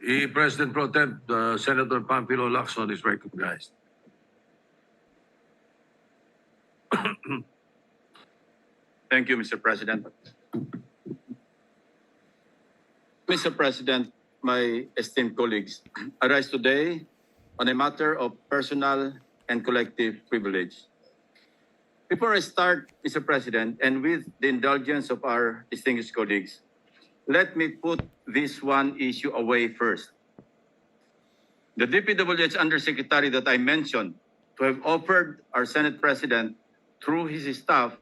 President Pro Tem, Senator Pampilo Lacson is recognized. Thank you, Mr. President. Mr. President, my esteemed colleagues, I rise today on a matter of personal and collective privilege. Before I start, Mr. President, and with the indulgence of our distinguished colleagues, let me put this one issue away first. The DPWH Undersecretary that I mentioned to have offered our Senate President through his staff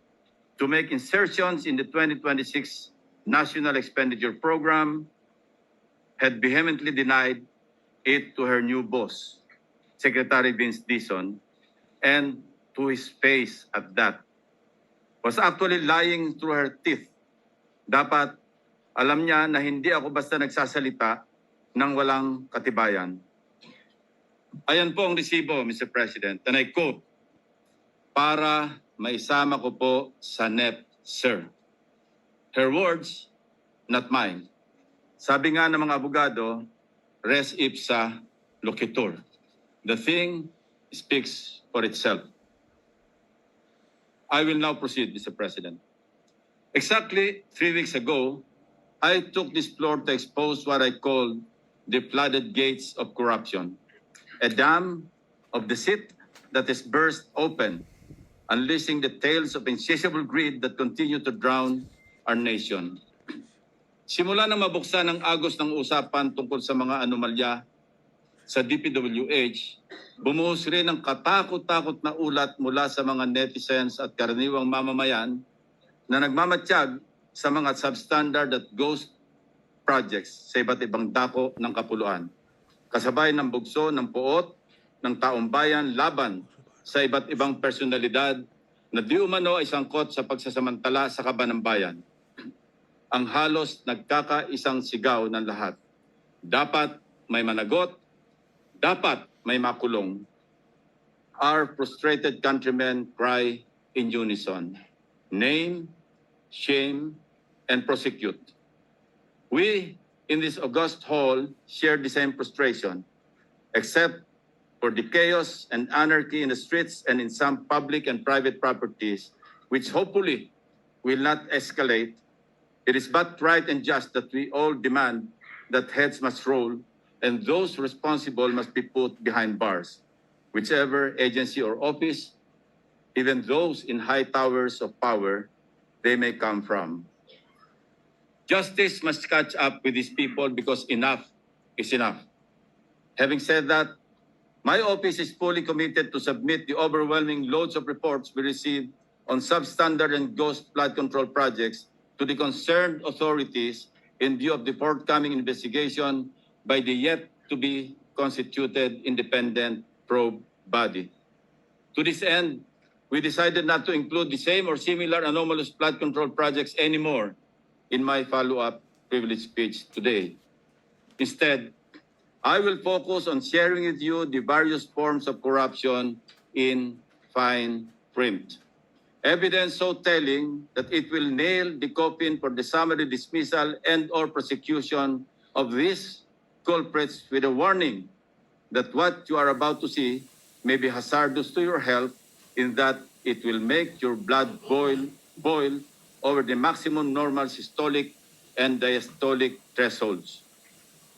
to make insertions in the 2026 National Expenditure Program had vehemently denied it to her new boss, Secretary Vince Dizon, and to his face at that. Was actually lying through her teeth. Dapat alam niya na hindi ako basta nagsasalita ng walang katibayan. Ayan po ang resibo, Mr. President, and I quote, para maisama ko po sa NEP, sir. Her words, not mine. Sabi nga ng mga abogado, res ipsa loquitur. The thing speaks for itself. I will now proceed, Mr. President. Exactly 3 weeks ago, I took this floor to expose what I call the flooded gates of corruption, a dam of deceit that is burst open, unleashing the tales of insatiable greed that continue to drown our nation. Simula nang mabuksan ang agos ng usapan tungkol sa mga anomalya sa DPWH, bumuhos rin ang katakot-takot na ulat mula sa mga netizens at karaniwang mamamayan na nagmamatsyag sa mga substandard at ghost projects sa iba't ibang dako ng kapuluan. Kasabay ng bugso ng puot ng taong bayan laban sa iba't ibang personalidad na di umano ay sangkot sa pagsasamantala sa kaban ng bayan. Ang halos nagkakaisang sigaw ng lahat. Dapat may managot, dapat may makulong. Our frustrated countrymen cry in unison. Name, shame, and prosecute. We in this august hall share the same frustration, except for the chaos and anarchy in the streets and in some public and private properties, which hopefully will not escalate. It is but right and just that we all demand that heads must roll and those responsible must be put behind bars, whichever agency or office, even those in high towers of power they may come from. Justice must catch up with these people because enough is enough. Having said that, my office is fully committed to submit the overwhelming loads of reports we receive on substandard and ghost flood control projects to the concerned authorities in view of the forthcoming investigation by the yet-to-be constituted independent probe body. To this end, we decided not to include the same or similar anomalous flood control projects anymore in my follow-up privilege speech today. Instead, I will focus on sharing with you the various forms of corruption in fine print. Evidence so telling that it will nail the coffin for the summary dismissal and or prosecution of these culprits with a warning that what you are about to see may be hazardous to your health in that it will make your blood boil over the maximum normal systolic and diastolic thresholds.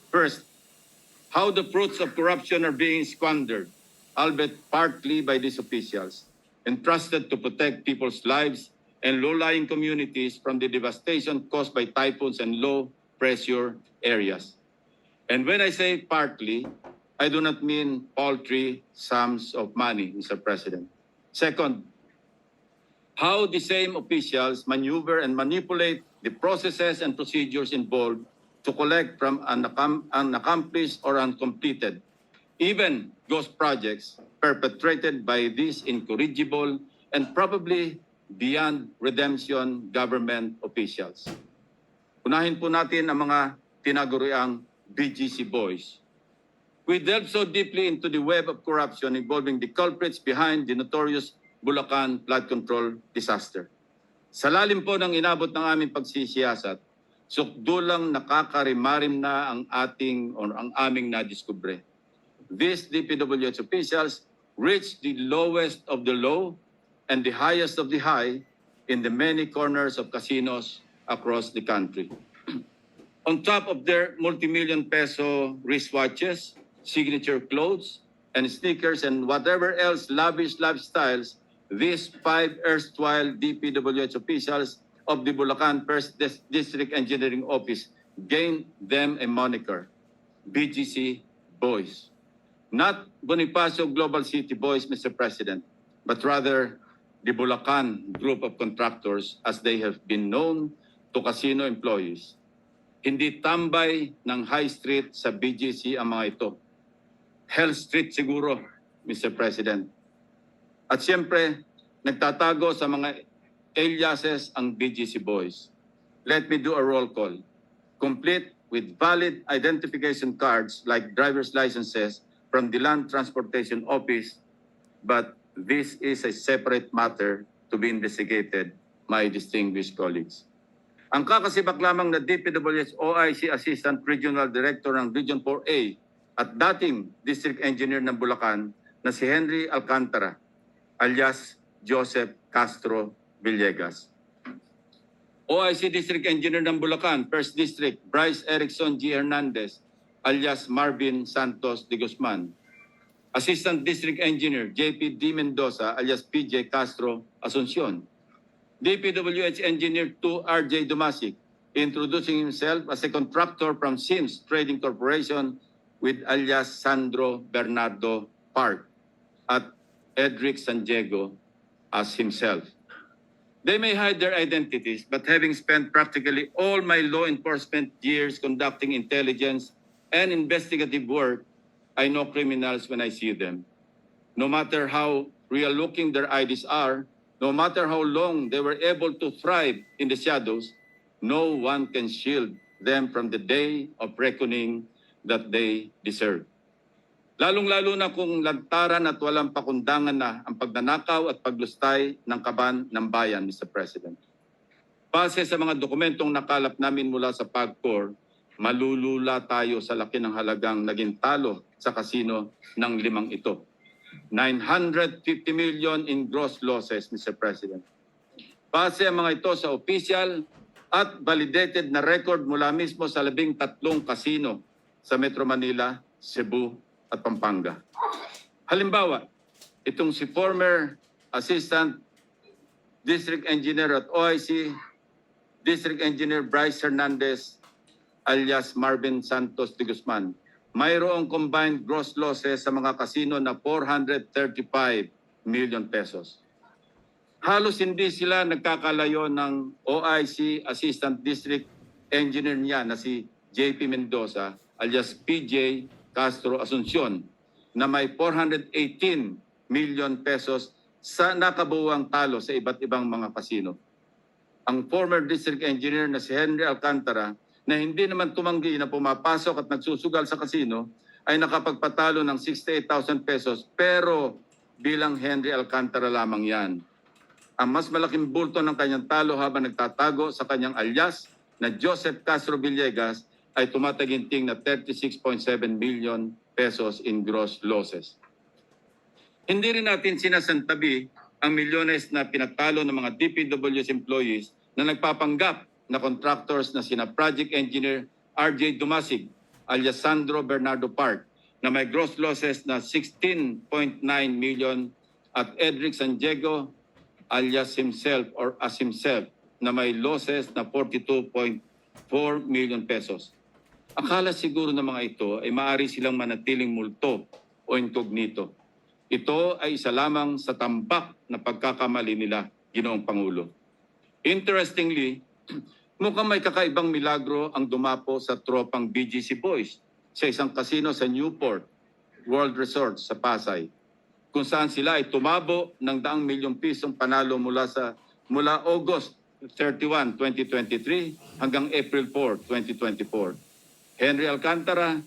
First, how the fruits of corruption are being squandered, albeit partly by these officials, entrusted to protect people's lives and low-lying communities from the devastation caused by typhoons and low-pressure areas. And when I say partly, I do not mean paltry sums of money, Mr. President. Second, how the same officials maneuver and manipulate the processes and procedures involved to collect from unaccomplished or uncompleted, even ghost projects perpetrated by these incorrigible and probably beyond redemption government officials. Unahin po natin ang mga tinaguriang BGC boys. We delve so deeply into the web of corruption involving the culprits behind the notorious Bulacan flood control disaster. Sa lalim po ng inabot ng aming pagsisiyasat, sukdulang nakakarimarim na ang aming nadiskubre. These DPWH officials reached the lowest of the low and the highest of the high in the many corners of casinos across the country. On top of their multi-million peso wristwatches, signature clothes, and sneakers, and whatever else lavish lifestyles, these 5 erstwhile DPWH officials of the Bulacan First District Engineering Office gained them a moniker, BGC Boys. Not Bonifacio Global City Boys, Mr. President, but rather the Bulacan group of contractors as they have been known to casino employees. Hindi tambay ng High Street sa BGC ang mga ito. Hell Street siguro, Mr. President. At siyempre, nagtatago sa mga aliases ang BGC Boys. Let me do a roll call, complete with valid identification cards like driver's licenses from the Land Transportation Office, but this is a separate matter to be investigated, my distinguished colleagues. Ang kakasibak lamang na DPWH OIC Assistant Regional Director ng Region 4A at dating District Engineer ng Bulacan na si Henry Alcantara alias Joseph Castro Villegas. OIC District Engineer ng Bulacan, First District, Bryce Erickson G. Hernandez alias Marvin Santos de Guzman. Assistant District Engineer JP D. Mendoza alias PJ Castro Asuncion. DPWH Engineer 2 RJ Dumasic, introducing himself as a contractor from Sims Trading Corporation with alias Sandro Bernardo Park at Edric San Diego as himself. They may hide their identities, but having spent practically all my law enforcement years conducting intelligence and investigative work, I know criminals when I see them. No matter how real-looking their IDs are, no matter how long they were able to thrive in the shadows, no one can shield them from the day of reckoning that they deserve. Lalong-lalo na kung lantaran at walang pakundangan na ang pagnanakaw at paglustay ng kaban ng bayan, Mr. President. Base sa mga dokumentong nakalap namin mula sa PAGCOR, malulula tayo sa laki ng halagang naging talo sa kasino ng 5 ito. 950 million in gross losses, Mr. President. Base ang mga ito sa official at validated na record mula mismo sa 13 kasino sa Metro Manila, Cebu at Pampanga. Halimbawa, itong si former Assistant District Engineer at OIC, District Engineer Bryce Hernandez alias Marvin Santos de Guzman, mayroong combined gross losses sa mga kasino na 435 million pesos. Halos hindi sila nagkakalayo ng OIC Assistant District Engineer niya na si JP Mendoza alias PJ Castro Asuncion na may 418 million pesos sa nakabuwang talo sa iba't ibang mga kasino. Ang former District Engineer na si Henry Alcantara na hindi naman tumanggi na pumapasok at nagsusugal sa kasino ay nakapagpatalo ng 68,000 pesos pero bilang Henry Alcantara lamang yan. Ang mas malaking bulto ng kanyang talo habang nagtatago sa kanyang alias na Joseph Castro Villegas ay tumataginting na 36.7 million pesos in gross losses. Hindi rin natin sinasantabi ang milyones na pinatalo ng mga DPWH employees na nagpapanggap na contractors na sina Project Engineer RJ Dumasig alias Sandro Bernardo Park na may gross losses na 16.9 million at Edric San Diego alias himself or as himself na may losses na 42.4 million pesos. Akala siguro ng mga ito ay maaari silang manatiling multo o incognito. Ito ay isa lamang sa tambak na pagkakamali nila, Ginoong Pangulo. Interestingly, mukhang may kakaibang milagro ang dumapo sa tropang BGC Boys sa isang kasino sa Newport World Resort sa Pasay, kung saan sila ay tumabo ng 100 milyong pisong panalo mula August 31, 2023 hanggang April 4, 2024. Henry Alcantara,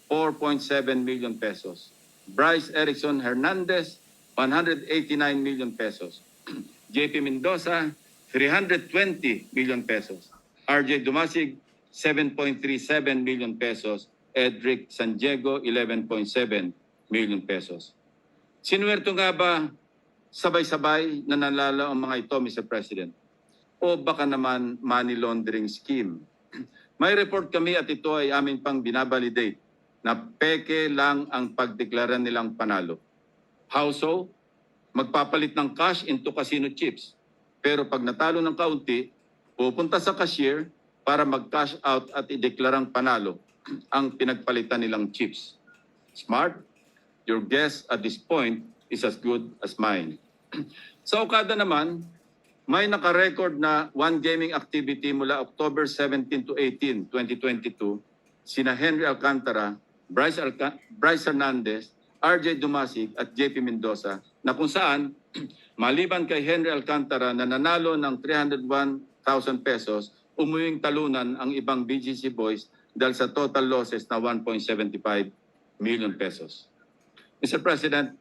4.7 million pesos. Bryce Erickson Hernandez, 189 million pesos. JP Mendoza, 320 million pesos. RJ Dumasig, 7.37 million pesos. Edric San Diego, 11.7 million pesos. Sinuwerto nga ba sabay-sabay na nanalo ang mga ito, Mr. President? O baka naman money laundering scheme? May report kami at ito ay amin pang binabalidate na peke lang ang pagdeklara nilang panalo. How so? Magpapalit ng cash into casino chips. Pero pag natalo ng kaunti, pupunta sa cashier para mag-cash out at ideklarang panalo ang pinagpalitan nilang chips. Smart? Your guess at this point is as good as mine. Sa Okada naman, may nakarecord na one gaming activity mula October 17 to 18, 2022, sina Henry Alcantara, Bryce Hernandez, RJ Dumasig at JP Mendoza, na kung saan maliban kay Henry Alcantara na nanalo ng 301,000 pesos, umuwing talunan ang ibang BGC boys dahil sa total losses na 1.75 million pesos. Mr. President,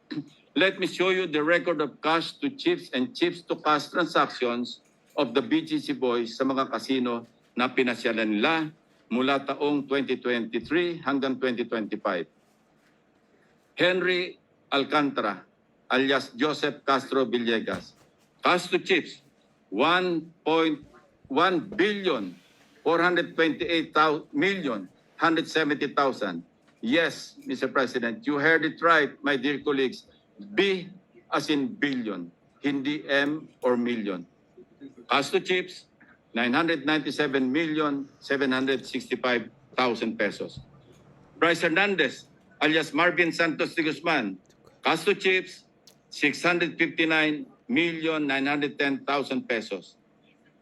let me show you the record of cash to chips and chips to cash transactions of the BGC boys sa mga kasino na pinasyalan nila mula taong 2023 hanggang 2025. Henry Alcantara, alias Joseph Castro Villegas, cash to chips, 1.1 billion 428,170,000. Yes, Mr. President, you heard it right, my dear colleagues. B as in billion, hindi M or million. Cash to chips, 997,765,000 pesos. Bryce Hernandez, alias Marvin Santos de Guzman, cash to chips, 659,910,000 pesos.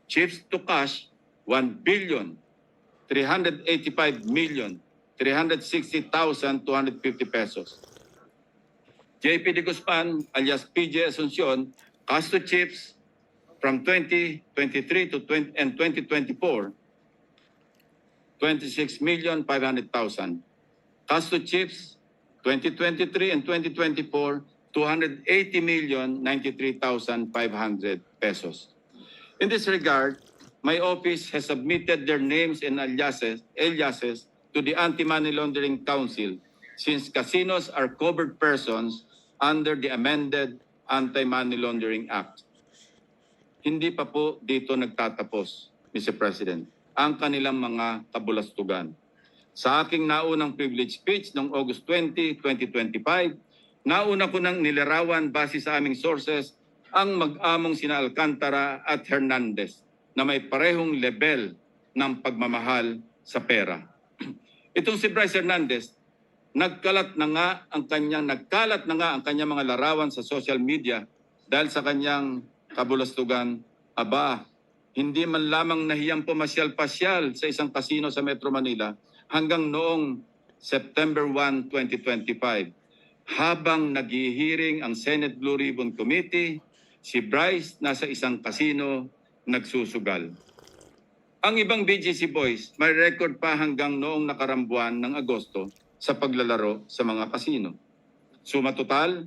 Chips to cash, 1,385,360,250 pesos. JP de Guzman, alias PJ Asuncion, cash to chips from 2023 to 2024, 26,500,000. Cash to chips, 2023 and 2024, 280,093,500 pesos. In this regard, my office has submitted their names and aliases to the Anti-Money Laundering Council since casinos are covered persons under the amended Anti-Money Laundering Act. Hindi pa po dito nagtatapos, Mr. President, ang kanilang mga kabulastugan. Sa aking naunang privilege speech noong August 20, 2025, nauna ko nang nilarawan base sa aming sources ang mag-among sina Alcantara at Hernandez na may parehong level ng pagmamahal sa pera. Itong si Bryce Hernandez, nagkalat na nga ang kanyang mga larawan sa social media dahil sa kanyang kabulastugan. Aba, hindi man lamang nahiyang pumasyal-pasyal sa isang kasino sa Metro Manila hanggang noong September 1, 2025. Habang naghihiring ang Senate Blue Ribbon Committee, si Bryce nasa isang kasino nagsusugal. Ang ibang BGC boys may record pa hanggang noong nakarambuan ng Agosto sa paglalaro sa mga kasino. Suma total,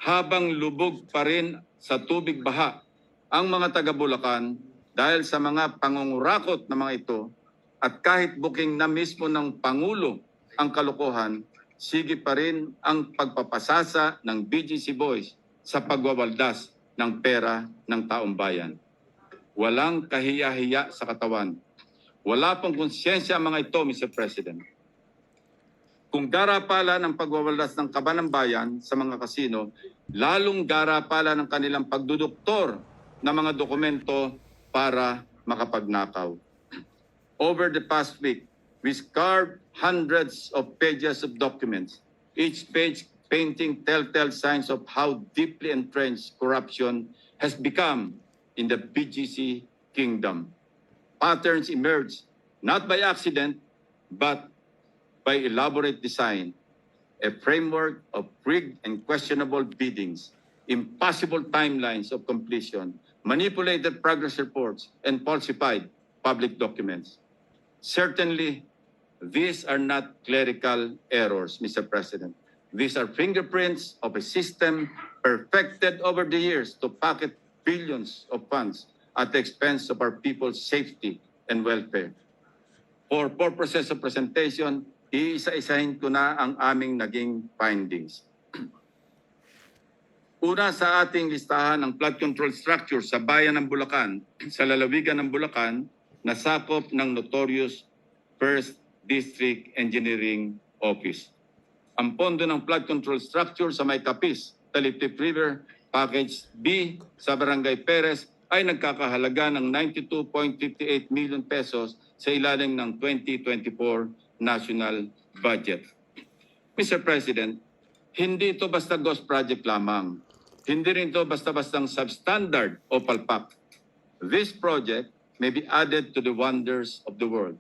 habang lubog pa rin sa tubig baha ang mga taga Bulacan dahil sa mga pangungurakot na mga ito at kahit booking na mismo ng Pangulo ang kalokohan, sige pa rin ang pagpapasasa ng BGC boys sa pagwawaldas ng pera ng taong bayan. Walang kahiya-hiya sa katawan. Wala pong konsyensya ang mga ito, Mr. President. Kung darapala ng pagwawaldas ng kaban ng bayan sa mga kasino, lalong darapala ng kanilang pagduduktor ng mga dokumento para makapagnakaw. Over the past week, we scoured hundreds of pages of documents, each page painting telltale signs of how deeply entrenched corruption has become in the BGC kingdom. Patterns emerge not by accident, but by elaborate design, a framework of rigged and questionable biddings, impossible timelines of completion, manipulated progress reports, and falsified public documents. Certainly, these are not clerical errors, Mr. President. These are fingerprints of a system perfected over the years to pocket billions of funds at the expense of our people's safety and welfare. For purposes of presentation, iisa-isahin ko na ang aming naging findings. Una sa ating listahan ang flood control structure sa bayan ng Bulacan, sa lalawigan ng Bulacan, na sakop ng notorious First District Engineering Office. Ang pondo ng flood control structure sa May Capis, Taliptip River, Package B sa Barangay Perez ay nagkakahalaga ng 92.58 million pesos sa ilalim ng 2024 National Budget. Mr. President, hindi ito basta ghost project lamang. Hindi rin ito basta-bastang substandard o palpak. This project may be added to the wonders of the world.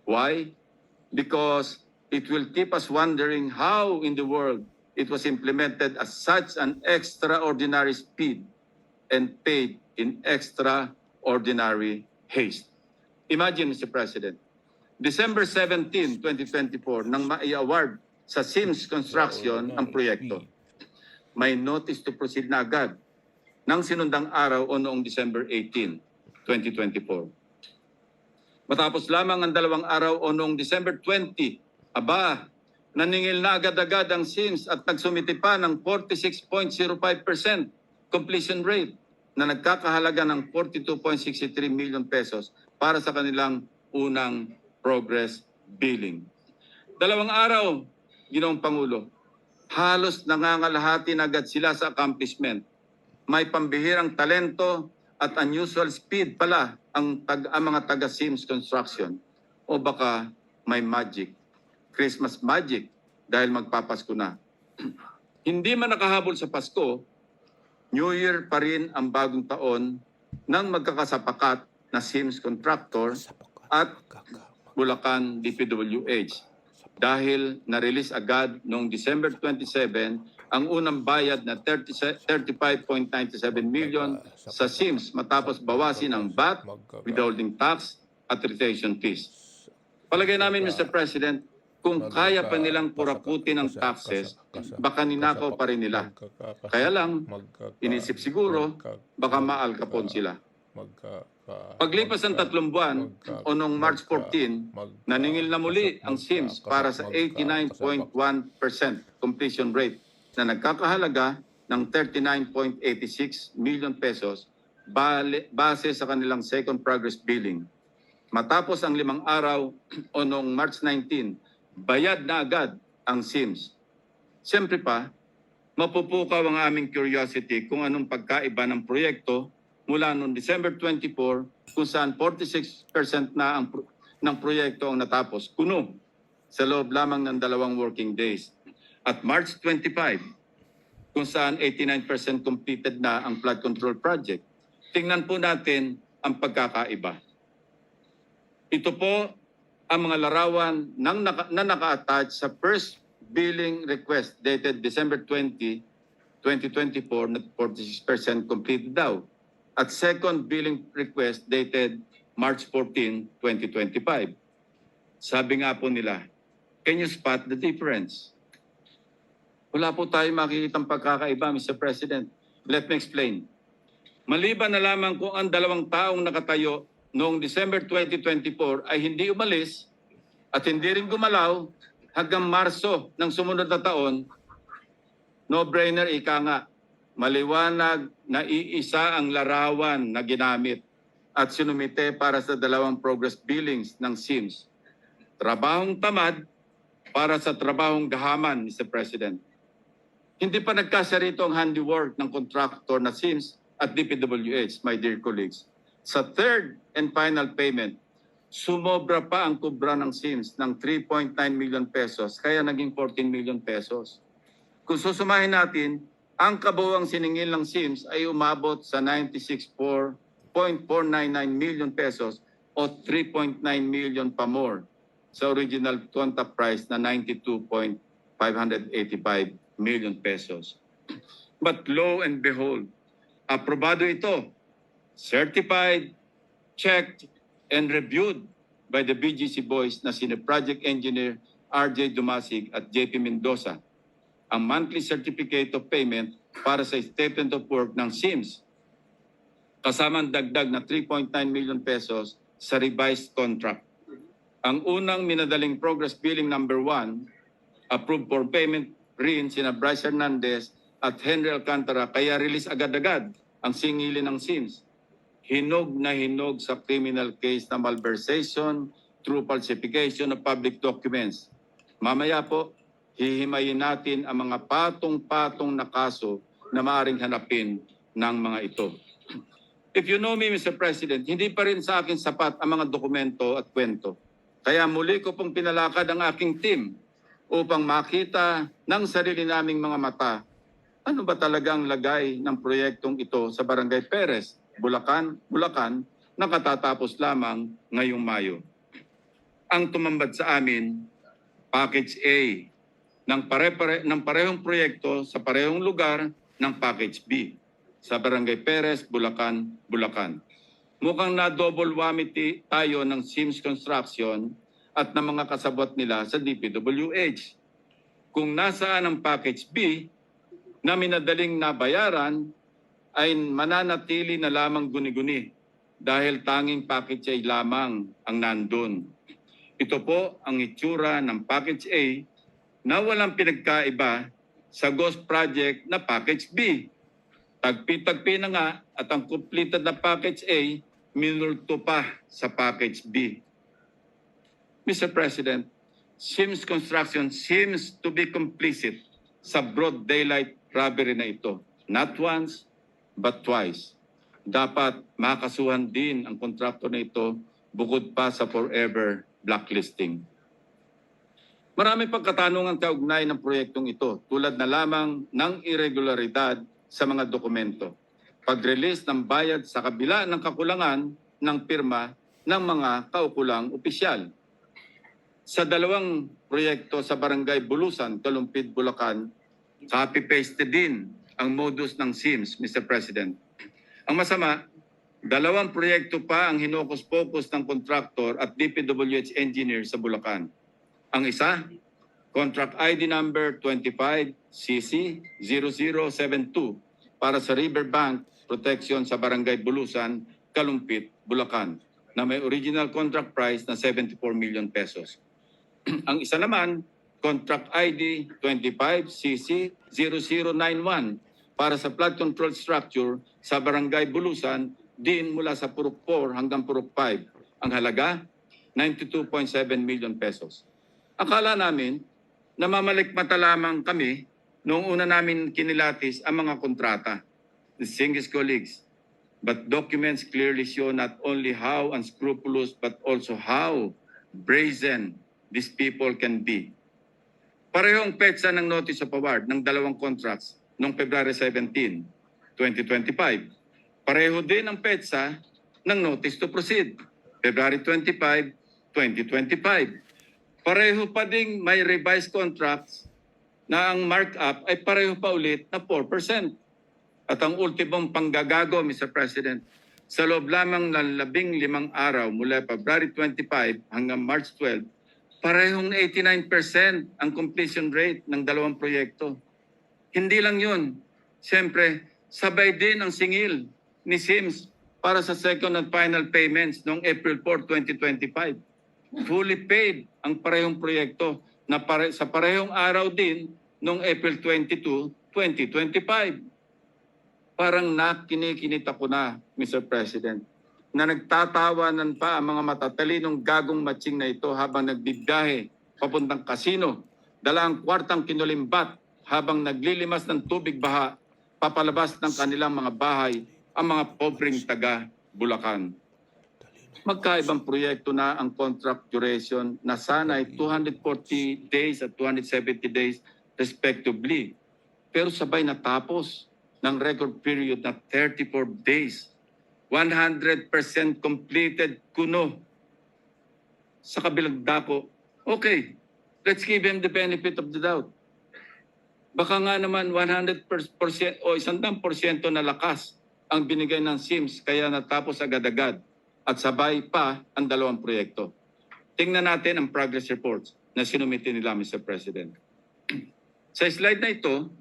Why? Because it will keep us wondering how in the world it was implemented at such an extraordinary speed and paid in extraordinary haste. Imagine, Mr. President, December 17, 2024, nang mai-award sa Sims Construction ang proyekto. May notice to proceed na agad ng sinundang araw o noong December 18, 2024. Matapos lamang ang 2 araw o noong December 20, naningil na agad-agad ang Sims at nagsumiti pa ng 46.05% completion rate na nagkakahalaga ng 42.63 million pesos para sa kanilang unang progress billing. 2 araw, Ginoong Pangulo, halos nangangalahati na agad sila sa accomplishment. May pambihirang talento at unusual speed pala ang mga taga-Sims Construction. O baka may magic, Christmas magic, dahil magpapasko na. Hindi man nakahabol sa Pasko, New Year pa rin ang bagong taon ng magkakasapakat na Sims Contractor at Bulacan DPWH. Dahil na-release agad noong December 27 ang unang bayad na 35.97 million sa Sims matapos bawasin ang VAT, withholding tax at retention fees. Palagay namin, Mr. President, kung kaya pa nilang puraputin ang taxes, baka ninakaw pa rin nila. Kaya lang, inisip siguro, baka maalkapon sila. Paglipas ng 3 buwan o noong March 14, naningil na muli ang Sims para sa 89.1% completion rate na nagkakahalaga ng 39.86 million pesos base sa kanilang second progress billing. Matapos ang 5 araw o noong March 19, bayad na agad ang Sims. Siyempre pa, mapupukaw ang aming curiosity kung anong pagkaiba ng proyekto mula noong December 24 kung saan 46% na ng proyekto ang natapos kuno sa loob lamang ng 2 working days. At March 25 kung saan 89% completed na ang flood control project. Tingnan po natin ang pagkakaiba. Ito po ang mga larawan na naka-attach sa first billing request dated December 20, 2024 na 46% completed daw. At second billing request dated March 14, 2025. Sabi nga po nila, can you spot the difference? Wala po tayo makikitang pagkakaiba, Mr. President. Let me explain. Maliban na lamang kung ang 2 taong nakatayo noong December 2024 ay hindi umalis at hindi rin gumalaw hanggang Marso ng sumunod na taon, no-brainer ika nga. Maliwanag na iisa ang larawan na ginamit at sinumite para sa 2 progress billings ng Sims. Trabahong tamad para sa trabahong gahaman, Mr. President. Hindi pa nagkasya rito ang handiwork ng contractor na Sims at DPWH, my dear colleagues. Sa third and final payment, sumobra pa ang kubra ng Sims ng 3.9 million pesos, kaya naging 14 million pesos. Kung susumahin natin, ang kabuuang siningil ng Sims ay umabot sa 96.499 million pesos o 3.9 million pa more sa original contract price na 92.585 million pesos. But lo and behold, aprobado ito, certified, checked, and reviewed by the BGC boys na sina Project Engineer RJ Dumasig at JP Mendoza. Ang monthly certificate of payment para sa statement of work ng Sims. Kasama ang dagdag na 3.9 million pesos sa revised contract. Ang unang minadaling progress billing number 1, approved for payment rin sina Bryce Hernandez at Henry Alcantara, kaya release agad-agad ang singilin ng SIMS. Hinog na hinog sa criminal case na malversation through falsification of public documents. Mamaya po, hihimayin natin ang mga patong-patong na kaso na maaaring hanapin ng mga ito. If you know me, Mr. President, hindi pa rin sa akin sapat ang mga dokumento at kwento. Kaya muli ko pong pinalakad ang aking team upang makita ng sarili naming mga mata ano ba talaga ang lagay ng proyektong ito sa Barangay Perez, Bulacan, na katatapos lamang ngayong Mayo. Ang tumambad sa amin, Package A, ng parehong proyekto sa parehong lugar ng Package B, sa Barangay Perez, Bulacan. Mukhang na-double whammy tayo ng SIMS Construction at ng mga kasabot nila sa DPWH. Kung nasaan ang Package B na minadaling nabayaran, ay mananatili na lamang guni-guni dahil tanging Package A lamang ang nandun. Ito po ang itsura ng Package A na walang pinagkaiba sa ghost project na Package B. Tagpi-tagpi na nga at ang completed na Package A minulto pa sa Package B. Mr. President, SIMS Construction seems to be complicit sa broad daylight robbery na ito. Not once, but twice. Dapat makasuhan din ang kontraktor na ito bukod pa sa forever blacklisting. Marami pang katanungan kaugnay ng proyektong ito, tulad na lamang ng irregularidad sa mga dokumento. Pag-release ng bayad sa kabila ng kakulangan ng pirma ng mga kaukulang opisyal. Sa dalawang proyekto sa Barangay Bulusan, Kalumpit, Bulacan, copy-paste din ang modus ng SIMS, Mr. President. Ang masama, dalawang proyekto pa ang hinokus-pokus ng kontraktor at DPWH engineer sa Bulacan. Ang isa, Contract ID number 25CC0072 para sa Riverbank Protection sa Barangay Bulusan, Kalumpit, Bulacan, na may original contract price na 74 million pesos. Ang isa naman, Contract ID 25CC0091 para sa flood control structure sa Barangay Bulusan, din mula sa Purok 4 hanggang Purok 5. Ang halaga, 92.7 million pesos. Akala namin, namamalikmata lamang kami noong una namin kinilatis ang mga kontrata, distinguished colleagues. But documents clearly show not only how unscrupulous but also how brazen these people can be. Parehong petsa ng notice of award ng dalawang contracts noong February 17, 2025. Pareho din ang petsa ng notice to proceed, February 25, 2025. Pareho pa ding may revised contracts na ang markup ay pareho pa ulit na 4%. At ang ultimong panggagago, Mr. President, sa loob lamang ng 15 araw mula February 25 hanggang March 12, parehong 89% ang completion rate ng dalawang proyekto. Hindi lang yun. Siyempre, sabay din ang singil ni SIMS para sa second and final payments noong April 4, 2025. Fully paid ang parehong proyekto na sa parehong araw din noong April 22, 2025. Parang nakinikinita ko na, Mr. President, na nagtatawanan pa ang mga matatalinong gagong matching na ito habang nagbibiyahe papuntang kasino, dala ang kwartang kinulimbat habang naglilimas ng tubig baha, papalabas ng kanilang mga bahay ang mga pobreng taga Bulacan. Magkaibang proyekto na ang contract duration na sana ay 240 days at 270 days respectively. Pero sabay natapos ng record period na 34 days. 100% completed kuno. Sa kabilang dako, okay, let's give him the benefit of the doubt. Baka nga naman 100% o 100% na lakas ang binigay ng SIMS kaya natapos agad-agad at sabay pa ang dalawang proyekto. Tingnan natin ang progress reports na sinumiti nila, Mr. President. Sa slide na ito,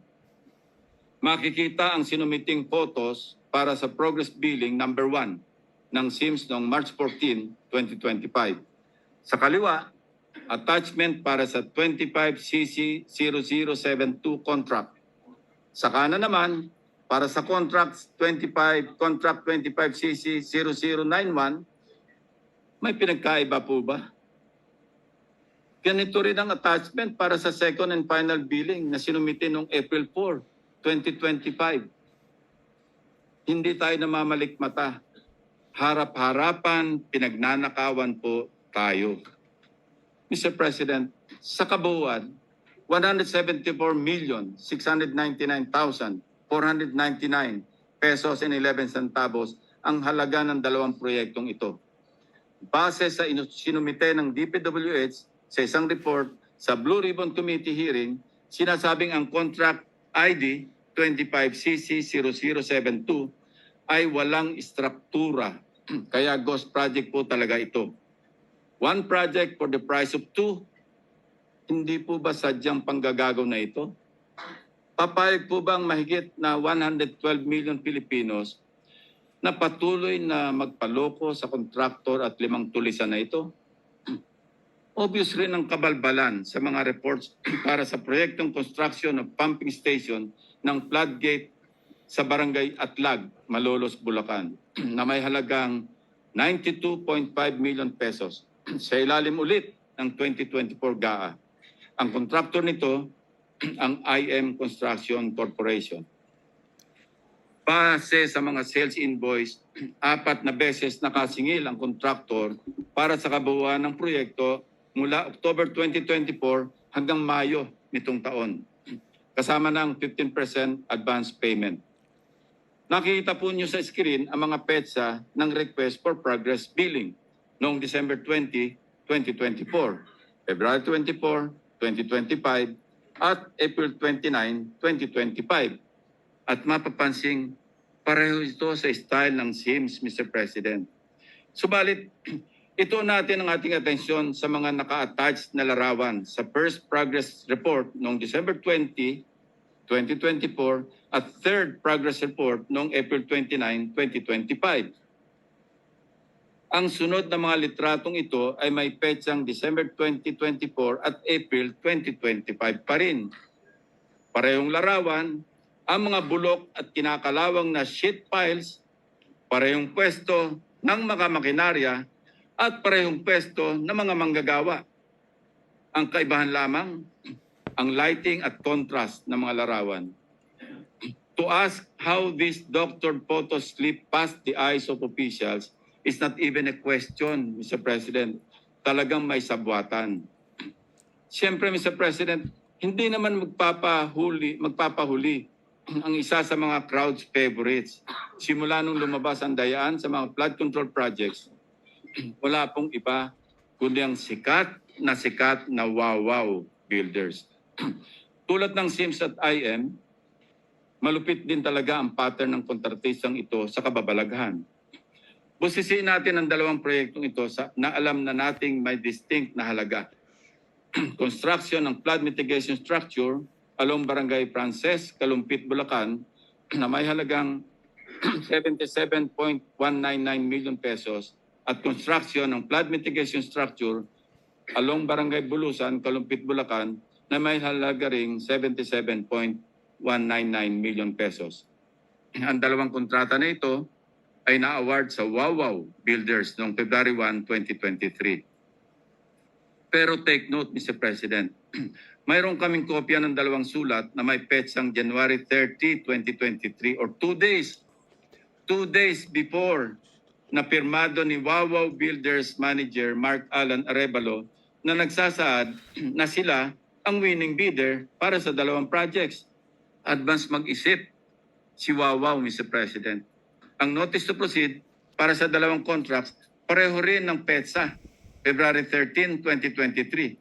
makikita ang sinumiting photos para sa progress billing number 1 ng SIMS noong March 14, 2025. Sa kaliwa, attachment para sa 25CC0072 contract. Sa kanan naman, para sa contract 25CC0091, may pinagkaiba po ba? Ganito rin ang attachment para sa second and final billing na sinumite noong April 4, 2025. Hindi tayo namamalikmata. Harap-harapan, pinagnanakawan po tayo. Mr. President, sa kabuuan, 174,699,499 pesos and 11 centavos ang halaga ng dalawang proyektong ito. Base sa sinumite ng DPWH sa isang report sa Blue Ribbon Committee hearing, sinasabing ang contract ID 25CC0072 ay walang struktura. Kaya ghost project po talaga ito. One project for the price of two. Hindi po ba sadyang panggagago na ito? Papayag po bang mahigit na 112 million Filipinos na patuloy na magpaloko sa kontraktor at 5 tulisan na ito? Obvious rin ang kabalbalan sa mga reports para sa proyektong construction of pumping station ng floodgate sa Barangay Atlag, Malolos, Bulacan na may halagang 92.5 million pesos sa ilalim ulit ng 2024 GAA. Ang kontraktor nito, ang IM Construction Corporation. Base sa mga sales invoice, 4 na beses nakasingil ang kontraktor para sa kabuuan ng proyekto mula October 2024 hanggang Mayo nitong taon, kasama ng 15% advance payment. Nakikita po niyo sa screen ang mga petsa ng request for progress billing noong December 20, 2024, February 24, 2025, at April 29, 2025. At mapapansing pareho ito sa style ng SIMS, Mr. President. Subalit, ito natin ang ating atensyon sa mga naka-attached na larawan sa first progress report noong December 20, 2024 at third progress report noong April 29, 2025. Ang sunod na mga litratong ito ay may petsang December 2024 at April 2025 pa rin. Parehong larawan, ang mga bulok at kinakalawang na sheet piles, parehong pwesto ng mga makinarya at parehong pwesto ng mga manggagawa. Ang kaibahan lamang, ang lighting at contrast ng mga larawan. To ask how this doctored photos slip past the eyes of officials is not even a question, Mr. President. Talagang may sabwatan. Siyempre, Mr. President, hindi naman magpapahuli ang isa sa mga crowd's favorites. Simula nung lumabas ang dayaan sa mga flood control projects, wala pong iba kundi ang sikat na wow builders. Tulad ng SIMS at IM, malupit din talaga ang pattern ng kontratistang ito sa kababalaghan. Busisiin natin ang dalawang proyektong ito na alam na nating may distinct na halaga. Construction ng flood mitigation structure along Barangay Frances, Kalumpit, Bulacan na may halagang 77.199 million pesos at construction ng flood mitigation structure along Barangay Bulusan, Kalumpit, Bulacan na may halaga ring 77.199 million pesos. Ang dalawang kontrata na ito ay na-award sa Wow Builders noong February 1, 2023. Pero take note, Mr. President, mayroon kaming kopya ng dalawang sulat na may petsang January 30, 2023 or 2 days before na pirmado ni Wow Builders Manager Mark Alan Arevalo na nagsasaad na sila ang winning bidder para sa dalawang projects. Advance mag-isip si Wow, Mr. President. Ang notice to proceed para sa dalawang contracts, pareho rin ng petsa, February 13, 2023.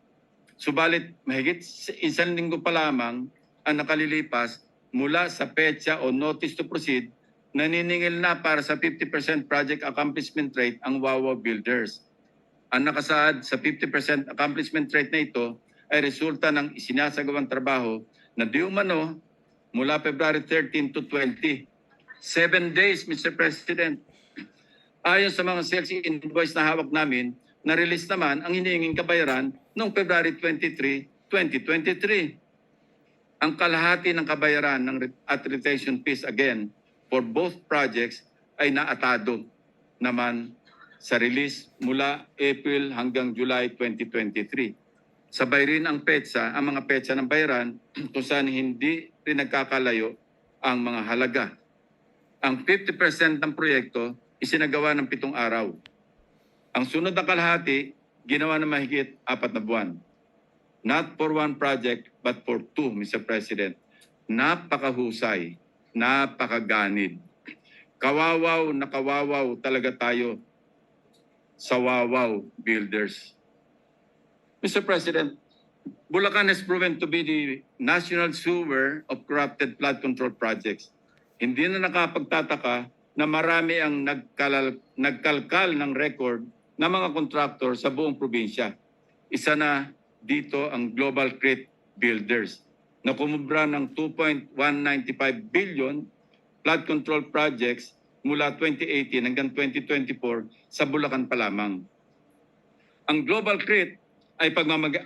Subalit, mahigit isang linggo pa lamang ang nakalilipas mula sa petsa o notice to proceed, naniningil na para sa 50% project accomplishment rate ang Wow Builders. Ang nakasaad sa 50% accomplishment rate na ito ay resulta ng isinasagawang trabaho na di umano mula February 13 to 20. 7 days, Mr. President. Ayon sa mga sales invoice na hawak namin, na-release naman ang hinihinging kabayaran noong February 23, 2023. Ang kalahati ng kabayaran at retention fees again for both projects ay naatado naman sa release mula April hanggang July 2023. Sabay rin ang mga petsa ng bayaran kung saan hindi rin nagkakalayo ang mga halaga. Ang 50% ng proyekto isinagawa ng 7 araw. Ang sunod na kalahati, ginawa ng mahigit 4 na buwan. Not for one project, but for 2, Mr. President. Napakahusay, napakaganid. Kawawaw na kawawaw talaga tayo sa Wawaw Builders. Mr. President, Bulacan has proven to be the national sewer of corrupted flood control projects. Hindi na nakapagtataka na marami ang nagkalkal ng record ng mga kontraktor sa buong probinsya. Isa na dito ang Global Crete Builders na kumubra ng 2.195 billion flood control projects mula 2018 hanggang 2024 sa Bulacan pa lamang. Ang Global Crete ay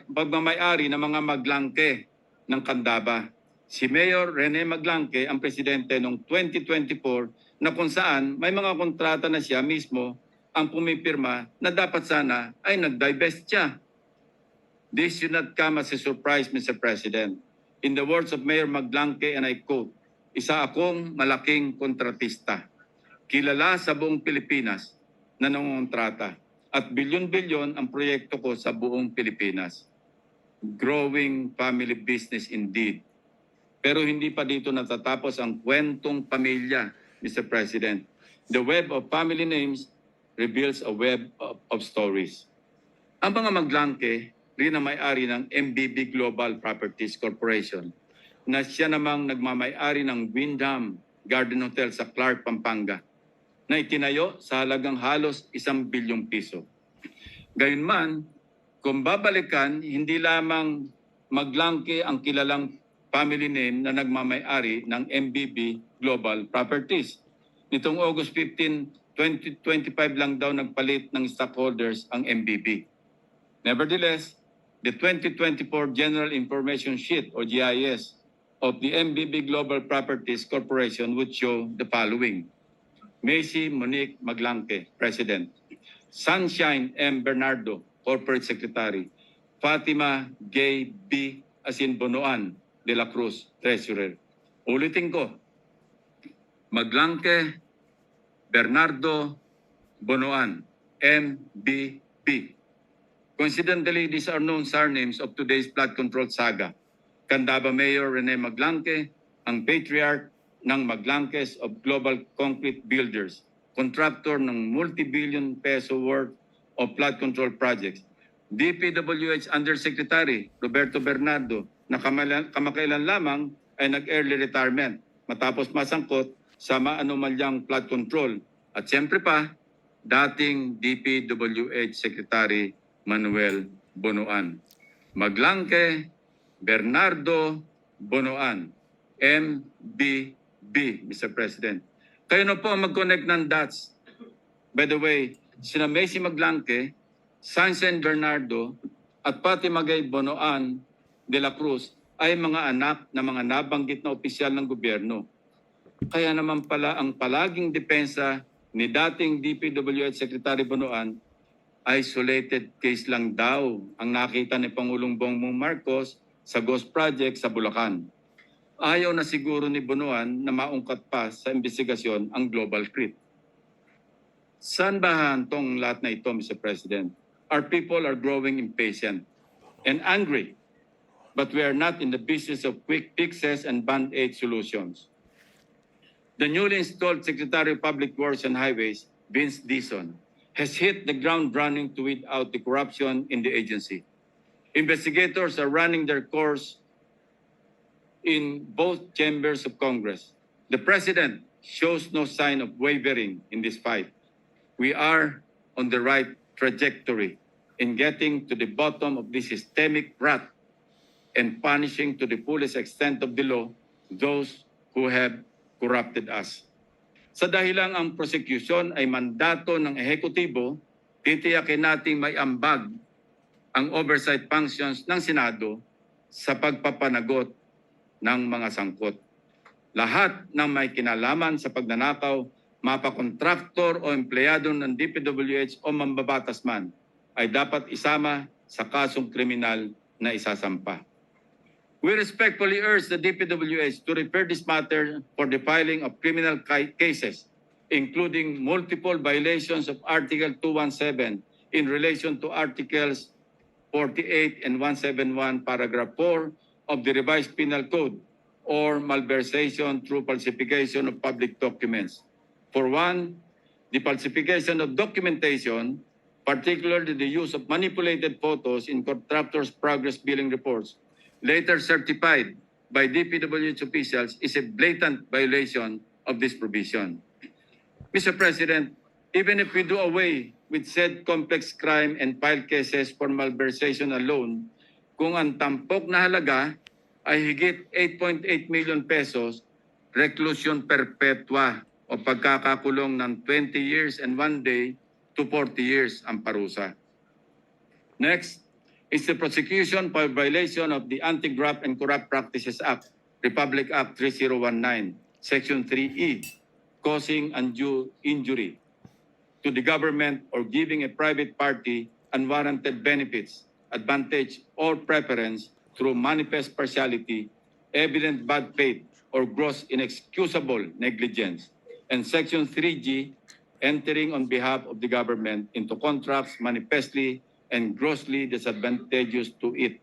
pagmamayari ng mga maglangke ng Candaba. Si Mayor Rene Maglangke ang presidente noong 2024 na kung saan may mga kontrata na siya mismo ang pumipirma na dapat sana ay nag-divest siya. This should not come as a surprise, Mr. President. In the words of Mayor Maglangke, and I quote, "Isa akong malaking kontratista. Kilala sa buong Pilipinas na nangongontrata at bilyon-bilyon ang proyekto ko sa buong Pilipinas. Growing family business indeed." Pero hindi pa dito natatapos ang kwentong pamilya, Mr. President. The web of family names reveals a web of stories. Ang mga Maglangke rin ang may-ari ng MBB Global Properties Corporation na siya namang nagmamay-ari ng Windham Garden Hotel sa Clark, Pampanga na itinayo sa halagang halos 1 bilyong piso. Gayunman, kung babalikan, hindi lamang Maglangke ang kilalang family name na nagmamay-ari ng MBB Global Properties. Nitong August 15, 2025 lang daw nagpalit ng stockholders ang MBB. Nevertheless, the 2024 General Information Sheet o GIS of the MBB Global Properties Corporation would show the following. Macy Monique Maglangke, President. Sunshine M. Bernardo, Corporate Secretary. Fatima Gay B. Bonoan de la Cruz, Treasurer. Ulitin ko. Maglangke, Bernardo, Bonoan, MBB. Coincidentally, these are known surnames of today's flood control saga. Candaba Mayor Rene Maglangke, ang patriarch ng Maglangkes of Global Concrete Builders, contractor ng multi-billion peso worth of flood control projects. DPWH Undersecretary Roberto Bernardo na kamakailan lamang ay nag-early retirement matapos masangkot sa maanomalyang flood control. At siyempre pa, dating DPWH Secretary Manuel Bonoan. Maglangke, Bernardo, Bonoan, MBB, Mr. President. Kayo na po ang mag-connect ng dots. By the way, sina Macy Maglangke, Sunshine Bernardo, at pati Magay Bonoan de la Cruz ay mga anak na mga nabanggit na opisyal ng gobyerno. Kaya naman pala ang palaging depensa ni dating DPWH Secretary Bonoan, isolated case lang daw ang nakita ni Pangulong Bongbong Marcos sa Ghost Project sa Bulacan. Ayaw na siguro ni Bonoan na maungkat pa sa investigasyon ang Global Crete. Saan ba hantong lahat na ito, Mr. President? Our people are growing impatient and angry. But we are not in the business of quick fixes and band-aid solutions. The newly installed Secretary of Public Works and Highways, Vince Dizon, has hit the ground running to weed out the corruption in the agency. Investigators are running their course in both chambers of Congress. The President shows no sign of wavering in this fight. We are on the right trajectory in getting to the bottom of this systemic rot and punishing to the fullest extent of the law those who have corrupted us. Sa dahilang ang prosecution ay mandato ng ehekutibo, titiyakin nating may ambag ang oversight functions ng Senado sa pagpapanagot ng mga sangkot. Lahat ng may kinalaman sa pagnanakaw, mapakontraktor o empleyado ng DPWH o mambabatas man, ay dapat isama sa kasong kriminal na isasampa. We respectfully urge the DPWH to refer this matter for the filing of criminal cases, including multiple violations of Article 217 in relation to Articles 48 and 171, Paragraph 4 of the Revised Penal Code, or malversation through falsification of public documents. For one, the falsification of documentation, particularly the use of manipulated photos in contractors' progress billing reports, later certified by DPWH officials, is a blatant violation of this provision. Mr. President, even if we do away with said complex crime and file cases for malversation alone, kung ang tampok na halaga ay higit 8.8 million pesos, reclusion perpetua o pagkakakulong ng 20 years and 1 day to 40 years ang parusa. Next is the prosecution for violation of the Anti-Graft and Corrupt Practices Act, Republic Act 3019, Section 3E, causing undue injury to the government or giving a private party unwarranted benefits, advantage, or preference through manifest partiality, evident bad faith, or gross inexcusable negligence. And Section 3G, entering on behalf of the government into contracts manifestly and grossly disadvantageous to it.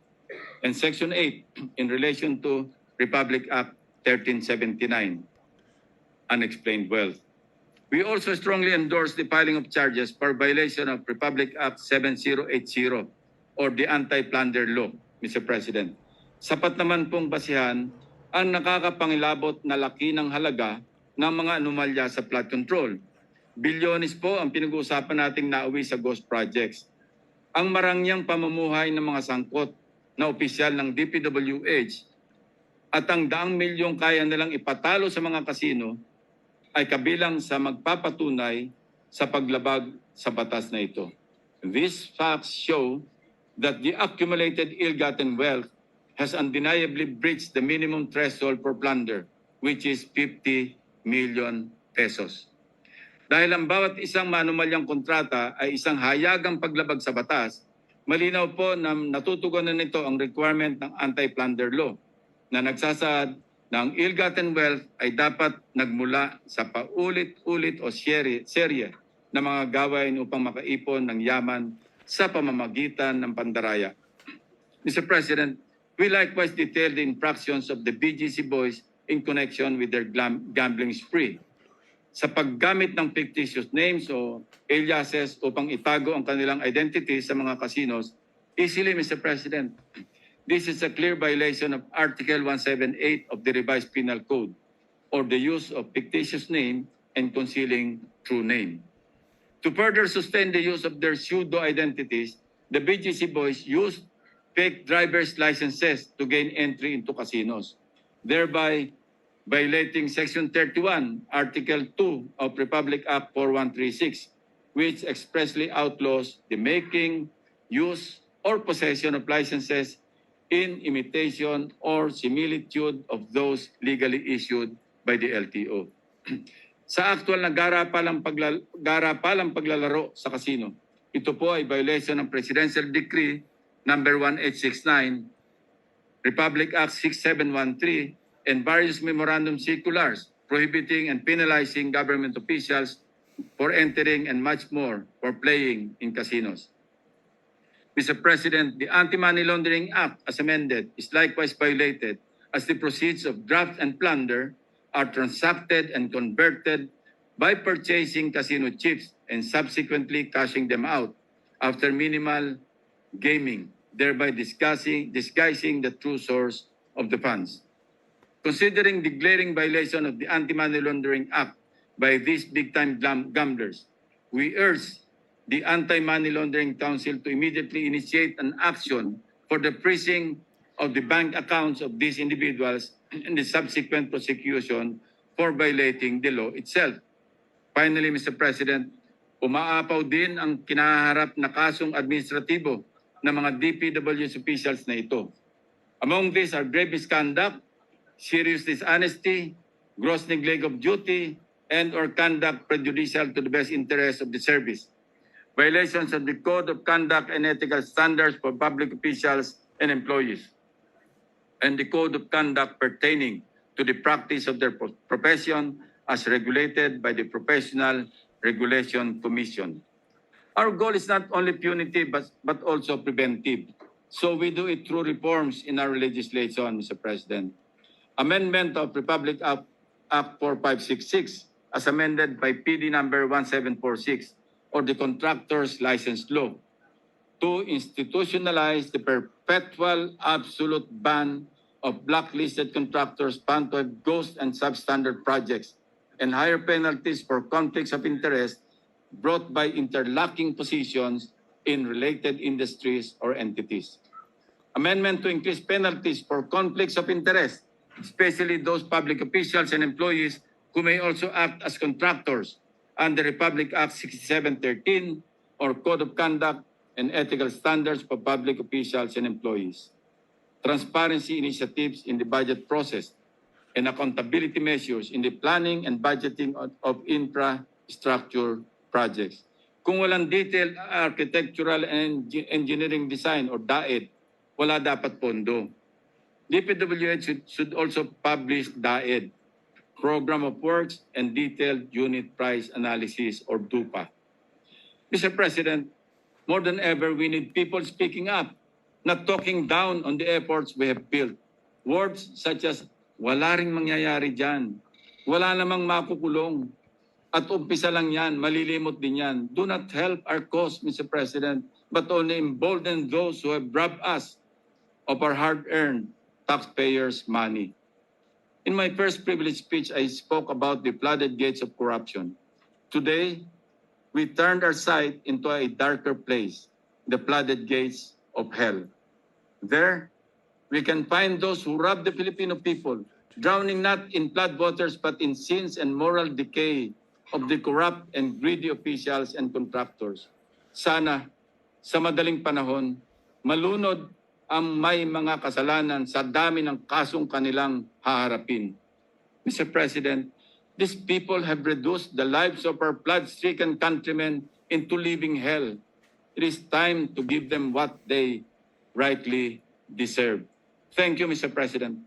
And Section 8, in relation to Republic Act 1379, unexplained wealth. We also strongly endorse the filing of charges for violation of Republic Act 7080 or the Anti-Plunder Law, Mr. President. Sapat naman pong basihan ang nakakapangilabot na laki ng halaga ng mga anomalya sa flood control. Bilyones po ang pinag-uusapan nating nauwi sa ghost projects. Ang marangyang pamumuhay ng mga sangkot na opisyal ng DPWH at ang daang milyong kaya nilang ipatalo sa mga kasino ay kabilang sa magpapatunay sa paglabag sa batas na ito. These facts show that the accumulated ill-gotten wealth has undeniably breached the minimum threshold for plunder, which is 50 million pesos. Dahil ang bawat isang manumalyang kontrata ay isang hayagang paglabag sa batas, malinaw po na natutugunan nito ang requirement ng anti-plunder law na nagsasaad na ang ill-gotten wealth ay dapat nagmula sa paulit-ulit o serye na mga gawain upang makaipon ng yaman sa pamamagitan ng pandaraya. Mr. President, we likewise detail the infractions of the BGC boys in connection with their gambling spree. Sa paggamit ng fictitious names o aliases upang itago ang kanilang identity sa mga casinos, easily, Mr. President, this is a clear violation of Article 178 of the Revised Penal Code, or the use of fictitious name and concealing true name. To further sustain the use of their pseudo-identities, the BGC boys used fake driver's licenses to gain entry into casinos, thereby violating Section 31, Article 2 of Republic Act 4136, which expressly outlaws the making, use, or possession of licenses in imitation or similitude of those legally issued by the LTO. Sa actual na garapalang paglalaro sa kasino, ito po ay violation ng Presidential Decree number 1869, Republic Act 6713, and various memorandum circulars prohibiting and penalizing government officials for entering and much more for playing in casinos. Mr. President, the Anti-Money Laundering Act as amended is likewise violated as the proceeds of graft and plunder are transacted and converted by purchasing casino chips and subsequently cashing them out after minimal gaming, thereby disguising the true source of the funds. Considering the glaring violation of the Anti-Money Laundering Act by these big-time gamblers, we urge the Anti-Money Laundering Council to immediately initiate an action for the freezing of the bank accounts of these individuals and the subsequent prosecution for violating the law itself. Finally, Mr. President, umaapaw din ang kinaharap na kasong administratibo ng mga DPWH officials na ito. Among these are grave misconduct, serious dishonesty, gross neglect of duty, and or conduct prejudicial to the best interest of the service. Violations of the Code of Conduct and Ethical Standards for Public Officials and Employees, and the Code of Conduct pertaining to the practice of their profession as regulated by the Professional Regulation Commission. Our goal is not only punitive but also preventive. So we do it through reforms in our legislation, Mr. President. Amendment of Republic Act 4566 as amended by PD number 1746 or the Contractors License Law to institutionalize the perpetual absolute ban of blacklisted contractors found to have ghost and substandard projects and higher penalties for conflicts of interest brought by interlocking positions in related industries or entities. Amendment to increase penalties for conflicts of interest, especially those public officials and employees who may also act as contractors under Republic Act 6713 or Code of Conduct and Ethical Standards for Public Officials and Employees. Transparency initiatives in the budget process and accountability measures in the planning and budgeting of infrastructure projects. Kung walang detailed architectural and engineering design or DAED, wala dapat pondo. DPWH should also publish DAED, Program of Works and Detailed Unit Price Analysis or DUPA. Mr. President, more than ever, we need people speaking up, not talking down on the efforts we have built. Words such as, wala ring mangyayari dyan, wala namang makukulong, at umpisa lang yan, malilimot din yan, do not help our cause, Mr. President, but only embolden those who have robbed us of our hard-earned taxpayers' money. In my first privilege speech, I spoke about the flooded gates of corruption. Today, we turned our sight into a darker place, the flooded gates of hell. There, we can find those who rob the Filipino people, drowning not in flood waters but in sins and moral decay of the corrupt and greedy officials and contractors. Sana, sa madaling panahon, malunod ang may mga kasalanan sa dami ng kasong kanilang haharapin. Mr. President, these people have reduced the lives of our flood-stricken countrymen into living hell. It is time to give them what they rightly deserve. Thank you, Mr. President.